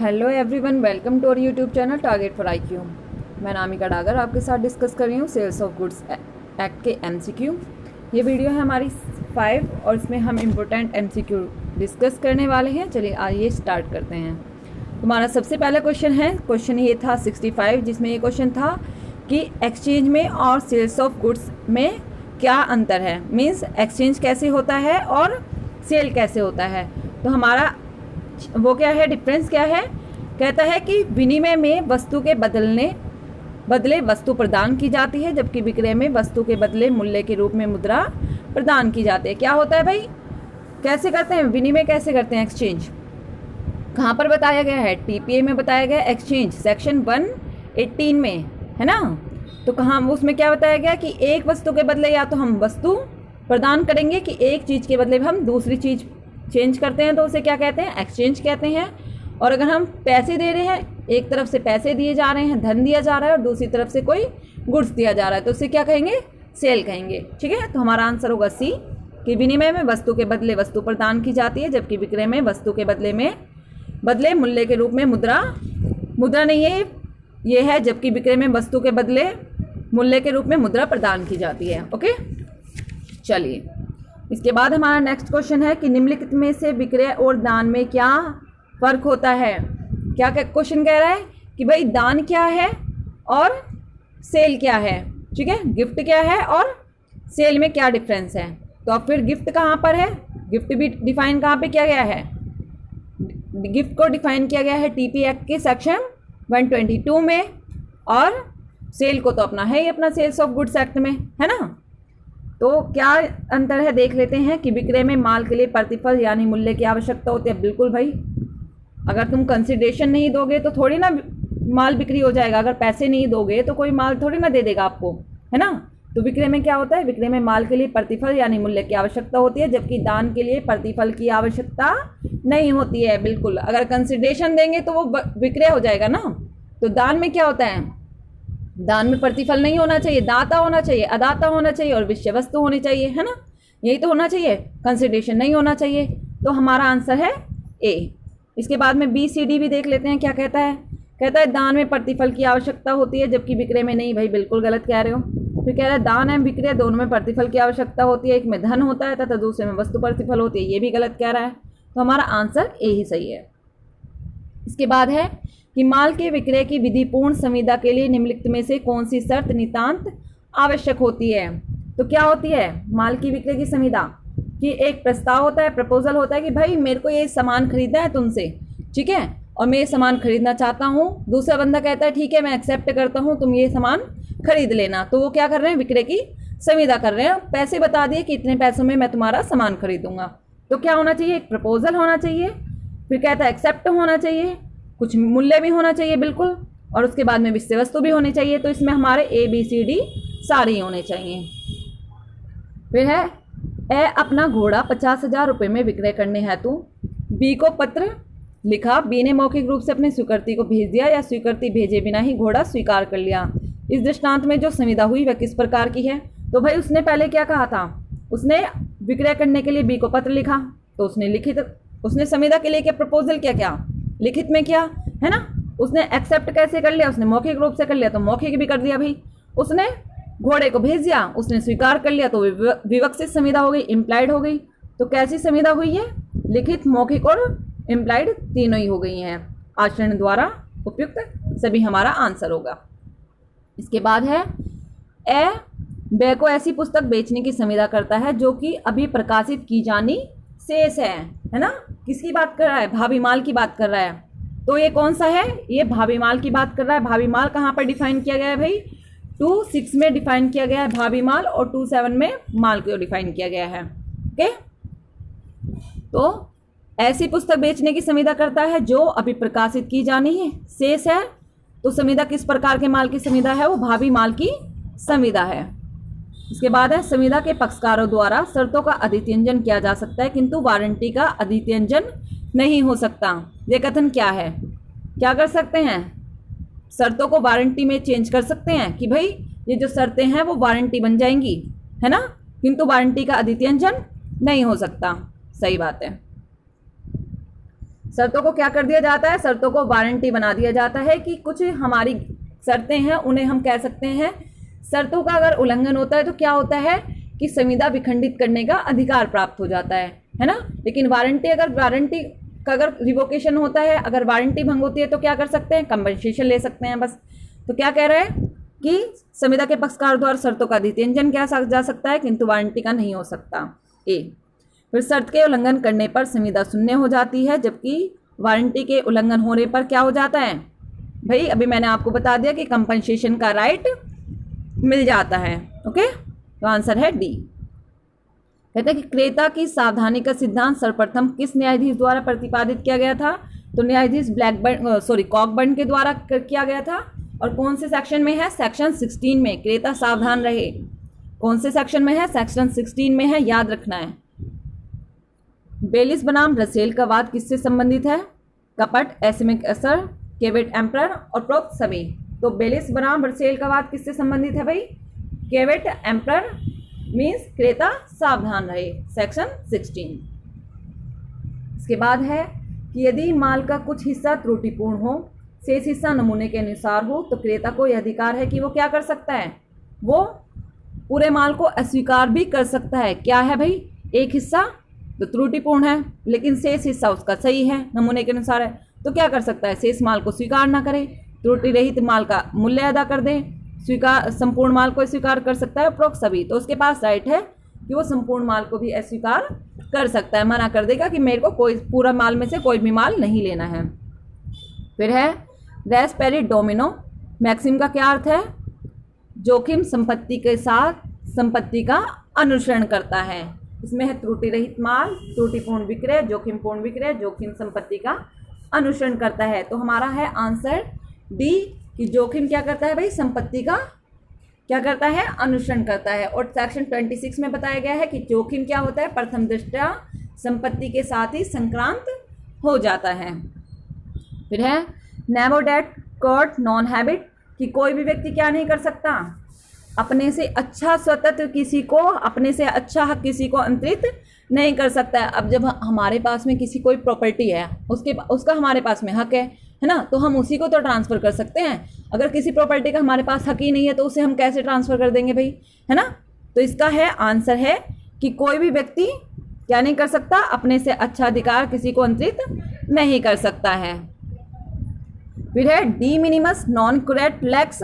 Hello everyone, welcome to our YouTube channel target for IQ. मैं नामिका डागर आपके साथ discuss कर रही हूँ सेल्स ऑफ गुड्स एक्ट के एमसीक्यू। ये वीडियो है हमारी 5 और इसमें हम इम्पोर्टेंट एमसीक्यू डिस्कस करने वाले हैं। चलिए आइए स्टार्ट करते हैं। हमारा सबसे पहला क्वेश्चन है, क्वेश्चन ये था 65, जिसमें ये क्वेश्चन था कि एक्सचेंज में और सेल्स ऑफ गुड्स में क्या अंतर है। मीन्स एक्सचेंज कैसे होता है और सेल कैसे होता है। तो हमारा वो क्या है, डिफरेंस क्या है। कहता है कि विनिमय में वस्तु के बदले वस्तु प्रदान की जाती है, जबकि विक्रय में वस्तु के बदले मूल्य के रूप में मुद्रा प्रदान की जाती है। क्या होता है भाई, कैसे करते हैं विनिमय, कैसे करते हैं एक्सचेंज, कहाँ पर बताया गया है, टीपीए में बताया गया एक्सचेंज सेक्शन 118 में, है ना। तो कहाँ उसमें क्या बताया गया कि एक वस्तु के बदले या तो हम वस्तु प्रदान करेंगे कि एक चीज़ के बदले हम दूसरी चीज़ चेंज करते हैं, तो उसे क्या कहते हैं, एक्सचेंज कहते हैं। और अगर हम पैसे दे रहे हैं, एक तरफ से पैसे दिए जा रहे हैं, धन दिया जा रहा है, और दूसरी तरफ से कोई गुड्स दिया जा रहा है, तो उसे क्या कहेंगे, सेल कहेंगे। ठीक है, तो हमारा आंसर होगा सी, कि विनिमय में वस्तु के बदले वस्तु प्रदान की जाती है, जबकि विक्रय में वस्तु के बदले मूल्य के रूप में मुद्रा नहीं है, ये है, जबकि विक्रय में वस्तु के बदले मूल्य के रूप में मुद्रा प्रदान की जाती है। ओके, चलिए इसके बाद हमारा नेक्स्ट क्वेश्चन है कि निम्नलिखित में से विक्रय और दान में क्या फ़र्क होता है। क्या क्वेश्चन कह रहा है कि भाई दान क्या है और सेल क्या है। ठीक है, गिफ्ट क्या है और सेल में क्या डिफरेंस है। तो अब फिर गिफ्ट कहाँ पर है, गिफ्ट भी डिफाइन कहाँ पे किया गया है, गिफ्ट को डिफाइन किया गया है टीपी एक्ट के सेक्शन 122 में, और सेल को तो अपना है ही अपना सेल्स ऑफ गुड्स एक्ट में, है ना। तो क्या अंतर है देख लेते हैं कि विक्रय में माल के लिए प्रतिफल यानी मूल्य की आवश्यकता होती है। बिल्कुल भाई, अगर तुम कंसिडरेशन नहीं दोगे तो थोड़ी ना माल बिक्री हो जाएगा। अगर पैसे नहीं दोगे तो कोई माल थोड़ी ना दे देगा आपको, है ना। तो विक्रय में क्या होता है, विक्रय में माल के लिए प्रतिफल यानी मूल्य की आवश्यकता होती है, जबकि दान के लिए प्रतिफल की आवश्यकता नहीं होती है। बिल्कुल, अगर कंसिडरेशन देंगे तो वो विक्रय हो जाएगा ना। तो दान में क्या होता है, दान में प्रतिफल नहीं होना चाहिए, दाता होना चाहिए, अदाता होना चाहिए और विषय वस्तु होनी चाहिए, है ना। यही तो होना चाहिए, कंसिडरेशन नहीं होना चाहिए। तो हमारा आंसर है ए। इसके बाद में बी सी डी भी देख लेते हैं क्या कहता है। कहता है दान में प्रतिफल की आवश्यकता होती है, जबकि विक्रय में नहीं। भाई बिल्कुल गलत कह रहे हो। फिर कह रहा है दान एवं विक्रय दोनों में प्रतिफल की आवश्यकता होती है, एक में धन होता है तथा दूसरे में वस्तु प्रतिफल होती है। ये भी गलत कह रहा है। तो हमारा आंसर ए ही सही है। इसके बाद है कि माल के विक्रय की विधिपूर्ण संविदा के लिए निम्नलिखित में से कौन सी शर्त नितांत आवश्यक होती है। तो क्या होती है माल की विक्रय की संविदा, कि एक प्रस्ताव होता है, प्रपोजल होता है कि भाई मेरे को ये सामान खरीदना है तुमसे, ठीक है, और मैं ये सामान खरीदना चाहता हूँ। दूसरा बंदा कहता है ठीक है मैं एक्सेप्ट करता हूँ, तुम ये सामान खरीद लेना। तो वो क्या कर रहे हैं, विक्रय की संविदा कर रहे हैं, पैसे बता दिए कि इतने पैसों में मैं तुम्हारा सामान खरीदूंगा। तो क्या होना चाहिए, एक प्रपोजल होना चाहिए, फिर कहता है एक्सेप्ट होना चाहिए, कुछ मूल्य भी होना चाहिए बिल्कुल, और उसके बाद में विषय वस्तु भी होनी चाहिए। तो इसमें हमारे ए बी सी डी सारे ही होने चाहिए। फिर है ए अपना घोड़ा 50,000 रुपये में विक्रय करने हेतु बी को पत्र लिखा, बी ने मौखिक रूप से अपने स्वीकृति को भेज दिया या स्वीकृति भेजे बिना ही घोड़ा स्वीकार कर लिया। इस दृष्टांत में जो संविदा हुई वह किस प्रकार की है। तो भाई उसने पहले क्या कहा था, उसने विक्रय करने के लिए बी को पत्र लिखा, तो उसने संविदा के लिए क्या प्रपोजल क्या लिखित में किया, है ना। उसने एक्सेप्ट कैसे कर लिया, उसने मौखिक रूप से कर लिया, तो मौखिक भी कर दिया भाई। उसने घोड़े को भेज दिया, उसने स्वीकार कर लिया, तो विवक्षित संविदा हो गई, इम्प्लाइड हो गई। तो कैसी संविदा हुई है, लिखित, मौखिक और इम्प्लाइड तीनों ही हो गई हैं। आचरण द्वारा उपयुक्त सभी हमारा आंसर होगा। इसके बाद है ए बै को ऐसी पुस्तक बेचने की संविदा करता है जो कि अभी प्रकाशित की जानी शेष है ना। किसकी बात कर रहा है, भावी माल की बात कर रहा है। तो ये कौन सा है, ये भावी माल की बात कर रहा है। भावी माल कहाँ पर डिफाइन किया गया है भाई, 2.6 में डिफाइन किया गया है भावी माल, और 2.7 में माल को डिफाइन किया गया है। ओके, तो ऐसी पुस्तक बेचने की संविदा करता है जो अभी प्रकाशित की जानी है शेष है। तो संविदा किस प्रकार के माल की संविदा है, वो भावी माल की संविदा है। इसके बाद है संविदा के पक्षकारों द्वारा शर्तों का अधित्यंजन किया जा सकता है, किंतु वारंटी का अधित्यंजन नहीं हो सकता। ये कथन क्या है, क्या कर सकते हैं, शर्तों को वारंटी में चेंज कर सकते हैं कि भाई ये जो शर्तें हैं वो वारंटी बन जाएंगी, है ना, किंतु वारंटी का अधित्यंजन नहीं हो सकता। सही बात है। शर्तों को क्या कर दिया जाता है, शर्तों को वारंटी बना दिया जाता है कि कुछ हमारी शर्तें हैं उन्हें हम कह सकते हैं, शर्तों का अगर उल्लंघन होता है तो क्या होता है कि संविदा विखंडित करने का अधिकार प्राप्त हो जाता है ना। लेकिन वारंटी का अगर रिवोकेशन होता है, अगर वारंटी भंग होती है तो क्या कर सकते हैं, कंपनसेशन ले सकते हैं बस। तो क्या कह रहे हैं कि संविदा के पक्षकार द्वारा शर्तों का अधित्यंजन किया जा सकता है किंतु वारंटी का नहीं हो सकता। ए, फिर शर्त के उल्लंघन करने पर संविदा शून्य हो जाती है, जबकि वारंटी के उल्लंघन होने पर क्या हो जाता है भाई, अभी मैंने आपको बता दिया कि कंपनसेशन का राइट मिल जाता है। ओके, तो आंसर है डी। कहते हैं कि क्रेता की सावधानी का सिद्धांत सर्वप्रथम किस न्यायाधीश द्वारा प्रतिपादित किया गया था, तो न्यायाधीश कॉकबर्न के द्वारा किया गया था। और कौन से सेक्शन में है, सेक्शन 16 में। क्रेता सावधान रहे, कौन से सेक्शन में है, सेक्शन 16 में है, याद रखना है। बेलिस बनाम रसेल का वाद किससे संबंधित है, कपट, एसिमिक असर, केवेट एम्परर और प्रोक्त सभी। तो बेलिस बनाम रसेल का वाद किससे संबंधित है भाई, केवेट एम्परर मीन्स क्रेता सावधान रहे, सेक्शन 16। इसके बाद है कि यदि माल का कुछ हिस्सा त्रुटिपूर्ण हो, शेष हिस्सा नमूने के अनुसार हो, तो क्रेता को यह अधिकार है कि वो क्या कर सकता है, वो पूरे माल को अस्वीकार भी कर सकता है। क्या है भाई, एक हिस्सा तो त्रुटिपूर्ण है लेकिन शेष हिस्सा उसका सही है, नमूने के अनुसार है, तो क्या कर सकता है, शेष माल को स्वीकार ना करे, त्रुटि रहित माल का मूल्य अदा कर दे, संपूर्ण माल को स्वीकार कर सकता है उपरोक्त सभी। तो उसके पास राइट है कि वो संपूर्ण माल को भी अस्वीकार कर सकता है, मना कर देगा कि मेरे को कोई पूरा माल में से कोई भी माल नहीं लेना है। फिर है रेस पेरी डोमिनो मैक्सिम का क्या अर्थ है, जोखिम संपत्ति के साथ संपत्ति का अनुसरण करता है। इसमें है त्रुटि रहित माल, त्रुटिपूर्ण विक्रय, जोखिमपूर्ण विक्रय, जोखिम संपत्ति का अनुसरण करता है। तो हमारा है आंसर डी कि जोखिम क्या करता है भाई, संपत्ति का क्या करता है, अनुसरण करता है। और सेक्शन 26 में बताया गया है कि जोखिम क्या होता है, प्रथम दृष्टया संपत्ति के साथ ही संक्रांत हो जाता है। फिर है नेवर डेट कोर्ट नॉन हैबिट कि कोई भी व्यक्ति क्या नहीं कर सकता, अपने से अच्छा स्वतंत्र किसी को, अपने से अच्छा हक किसी को अंतरित नहीं कर सकता है। अब जब हमारे पास में किसी कोई प्रॉपर्टी है, उसका हमारे पास में हक है ना, तो हम उसी को तो ट्रांसफ़र कर सकते हैं। अगर किसी प्रॉपर्टी का हमारे पास हक ही नहीं है तो उसे हम कैसे ट्रांसफ़र कर देंगे भाई, है ना। तो इसका है आंसर है कि कोई भी व्यक्ति क्या नहीं कर सकता, अपने से अच्छा अधिकार किसी को अंतरित नहीं कर सकता है। फिर है डी मिनिमस नॉन कुरेट लेक्स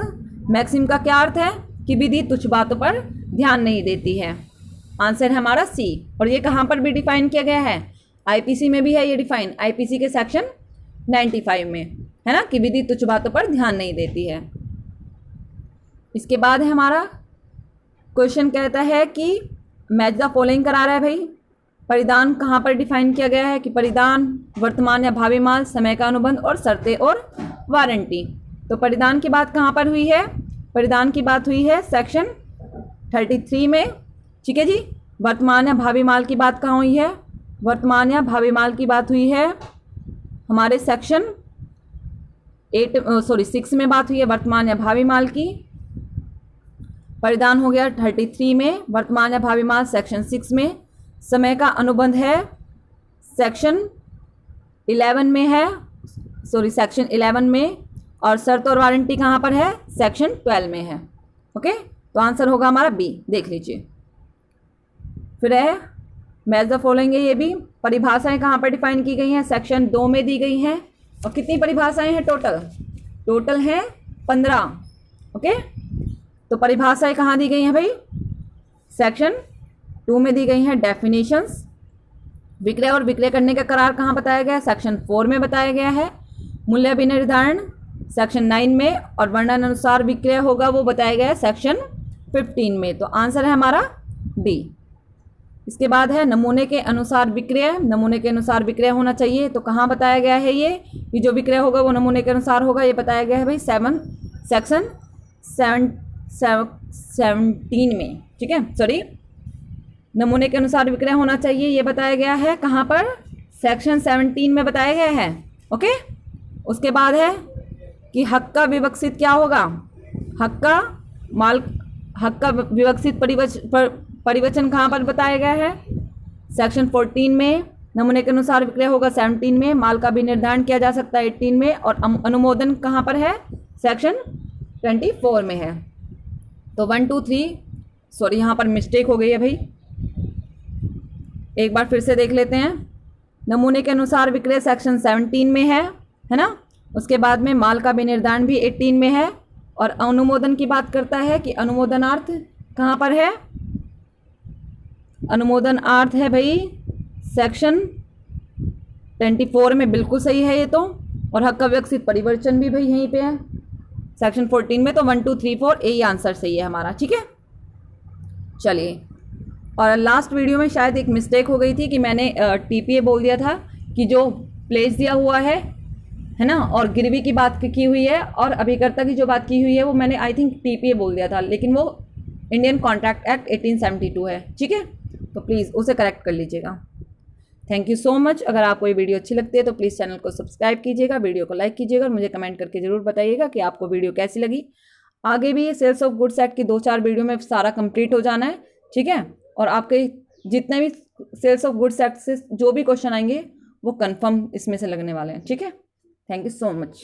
मैक्सिम का क्या अर्थ है कि विधि तुच्छ बातों पर ध्यान नहीं देती है। आंसर है हमारा सी। और ये कहाँ पर भी डिफाइन किया गया है, आईपीसी में भी है ये डिफाइन, आईपीसी के सेक्शन 95 में, है ना, कि विधि तुच्छ बातों पर ध्यान नहीं देती है। इसके बाद है हमारा क्वेश्चन कहता है कि मैच द फॉलोइंग करा रहा है भाई। परिधान कहाँ पर डिफाइन किया गया है कि परिधान वर्तमान या भावी माल, समय का अनुबंध और शर्तें और वारंटी। तो परिधान की बात कहाँ पर हुई है, परिधान की बात हुई है सेक्शन 33 में, ठीक है जी। वर्तमान या भावी माल की बात कहाँ हुई है, वर्तमान या भावी माल की बात हुई है हमारे सेक्शन 6 में बात हुई है वर्तमान या भावी माल की। परिधान हो गया 33 में, वर्तमान या भावी माल सेक्शन 6 में, समय का अनुबंध है सेक्शन 11 में है, सेक्शन 11 में, और शर्त और वारंटी कहाँ पर है, सेक्शन 12 में है। ओके, तो आंसर होगा हमारा बी, देख लीजिए। फिर है मैच द फॉलोइंग है, ये भी परिभाषाएं कहाँ पर डिफाइन की गई हैं, सेक्शन 2 में दी गई हैं। और कितनी परिभाषाएं हैं टोटल हैं 15। ओके, तो परिभाषाएं कहाँ दी गई हैं भाई, सेक्शन 2 में दी गई हैं। डेफिनेशंस, विक्रय और विक्रय करने का करार कहाँ बताया गया है, सेक्शन 4 में बताया गया है। मूल्य विनिर्धारण सेक्शन 9 में, और वर्णन अनुसार विक्रय होगा वो बताया गया है सेक्शन 15 में। तो आंसर है हमारा डी। इसके बाद है नमूने के अनुसार विक्रय, नमूने के अनुसार विक्रय होना चाहिए। तो कहाँ बताया गया है ये कि जो विक्रय होगा वो नमूने के अनुसार होगा, ये बताया गया है भाई सेक्शन 17 में, ठीक है, सॉरी, नमूने के अनुसार विक्रय होना चाहिए, ये बताया गया है कहाँ पर, सेक्शन 17 में बताया गया है। ओके, उसके बाद है कि हक का विवक्षित क्या होगा, हक का विवक्षित परिवचन कहाँ पर बताया गया है, सेक्शन 14 में, नमूने के अनुसार विक्रय होगा 17 में, माल का भी निर्धारण किया जा सकता है 18 में, और अनुमोदन कहाँ पर है? सेक्शन 24 में है। तो 1 2 3 सॉरी यहाँ पर मिस्टेक हो गई है भाई, एक बार फिर से देख लेते हैं। नमूने के अनुसार विक्रय सेक्शन 17 में है ना। उसके बाद में माल का विनिर्धारण भी 18 में है, और अनुमोदन की बात करता है कि अनुमोदनार्थ कहाँ पर है? अनुमोदनार्थ है भाई सेक्शन 24 में, बिल्कुल सही है ये तो। और हक का विकसित परिवर्तन भी भाई यहीं पे है सेक्शन 14 में। तो 1 2 3 4 यही आंसर सही है हमारा, ठीक है। चलिए, और लास्ट वीडियो में शायद एक मिस्टेक हो गई थी कि मैंने टीपीए बोल दिया था कि जो प्लेस दिया हुआ है ना, और गिरवी की बात की हुई है, और अभिकर्ता की जो बात की हुई है वो मैंने आई थिंक टीपीए बोल दिया था, लेकिन वो इंडियन कॉन्ट्रैक्ट एक्ट 1872 है, ठीक है। तो प्लीज़ उसे करेक्ट कर लीजिएगा। Thank you so much. अगर आपको ये वीडियो अच्छी लगती है तो प्लीज़ चैनल को सब्सक्राइब कीजिएगा, वीडियो को लाइक कीजिएगा, और मुझे कमेंट करके ज़रूर बताइएगा कि आपको वीडियो कैसी लगी। आगे भी ये सेल्स ऑफ गुड्स एक्ट की 2-4 वीडियो में सारा कंप्लीट हो जाना है, ठीक है। और आपके जितने भी सेल्स ऑफ गुड्स एक्ट से जो भी क्वेश्चन आएंगे वो कंफर्म इसमें से लगने वाले हैं, ठीक है। Thank you so much.